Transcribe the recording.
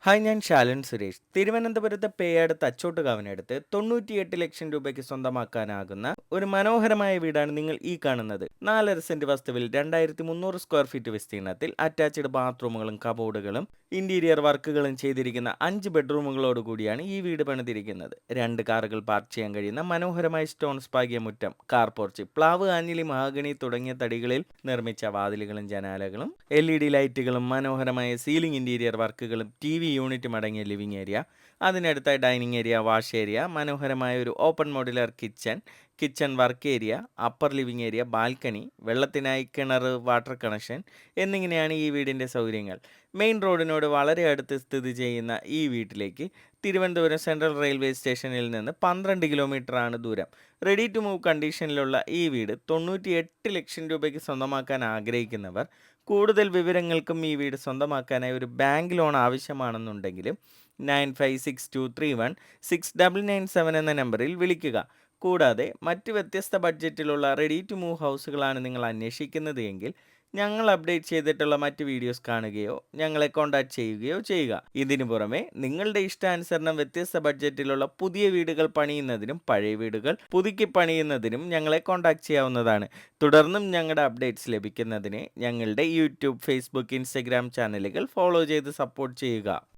Hi, ഞാൻ ശാലൻ സുരേഷ്. തിരുവനന്തപുരത്തെ പേയാട് തച്ചോട്ടുകാവിനടുത്ത് 98 ലക്ഷം രൂപയ്ക്ക് സ്വന്തമാക്കാനാകുന്ന ഒരു മനോഹരമായ വീടാണ് നിങ്ങൾ ഈ കാണുന്നത്. 4.5 സെന്റ് വസ്തുവിൽ 2300 സ്ക്വയർ ഫീറ്റ് വിസ്തീർണത്തിൽ അറ്റാച്ച്ഡ് ബാത്റൂമുകളും കബോർഡുകളും ഇന്റീരിയർ വർക്കുകളും ചെയ്തിരിക്കുന്ന 5 ബെഡ്റൂമുകളോട് കൂടിയാണ് ഈ വീട് പണിതിരിക്കുന്നത്. 2 കാറുകൾ പാർക്ക് ചെയ്യാൻ കഴിയുന്ന മനോഹരമായ സ്റ്റോൺസ് പാകിയ മുറ്റം, കാർ പോർച്ച്, പ്ലാവ്, ആഞ്ഞിലി, മഹാഗണി തുടങ്ങിയ തടികളിൽ നിർമ്മിച്ച വാതിലുകളും ജനാലകളും, LED ലൈറ്റുകളും, മനോഹരമായ സീലിംഗ് ഇന്റീരിയർ വർക്കുകളും, TV യൂണിറ്റും അടങ്ങിയ ലിവിംഗ് ഏരിയ, അതിനടുത്തായി ഡൈനിങ് ഏരിയ, വാഷ് ഏരിയ, മനോഹരമായ ഒരു open modular kitchen, kitchen work area, upper living area, balcony, വെള്ളത്തിനായി കിണർ, വാട്ടർ കണക്ഷൻ എന്നിങ്ങനെയാണ് ഈ വീടിൻ്റെ സൗകര്യങ്ങൾ. മെയിൻ റോഡിനോട് വളരെ അടുത്ത് സ്ഥിതി ചെയ്യുന്ന ഈ വീട്ടിലേക്ക് തിരുവനന്തപുരം സെൻട്രൽ റെയിൽവേ സ്റ്റേഷനിൽ നിന്ന് 12 കിലോമീറ്ററാണ് ദൂരം. റെഡി ടു മൂവ് കണ്ടീഷനിലുള്ള ഈ വീട് 98 ലക്ഷം രൂപയ്ക്ക് സ്വന്തമാക്കാൻ ആഗ്രഹിക്കുന്നവർ, കൂടുതൽ വിവരങ്ങൾക്കും ഈ വീട് സ്വന്തമാക്കാനായി ഒരു ബാങ്ക് ലോൺ ആവശ്യമാണെന്നുണ്ടെങ്കിലും 9562316997 എന്ന നമ്പറിൽ വിളിക്കുക. കൂടാതെ മറ്റ് വ്യത്യസ്ത ബഡ്ജറ്റിലുള്ള റെഡി ടു മൂവ് ഹൗസുകളാണ് നിങ്ങൾ അന്വേഷിക്കുന്നത് എങ്കിൽ ഞങ്ങൾ അപ്ഡേറ്റ് ചെയ്തിട്ടുള്ള മറ്റ് വീഡിയോസ് കാണുകയോ ഞങ്ങളെ കോൺടാക്ട് ചെയ്യുകയോ ചെയ്യുക. ഇതിനു പുറമെ നിങ്ങളുടെ ഇഷ്ടാനുസരണം വ്യത്യസ്ത ബഡ്ജറ്റിലുള്ള പുതിയ വീടുകൾ പണിയുന്നതിനും പഴയ വീടുകൾ പുതുക്കി പണിയുന്നതിനും ഞങ്ങളെ കോൺടാക്ട് ചെയ്യാവുന്നതാണ്. തുടർന്നും ഞങ്ങളുടെ അപ്ഡേറ്റ്സ് ലഭിക്കുന്നതിന് ഞങ്ങളുടെ യൂട്യൂബ്, ഫേസ്ബുക്ക്, ഇൻസ്റ്റഗ്രാം ചാനലുകൾ ഫോളോ ചെയ്ത് സപ്പോർട്ട് ചെയ്യുക.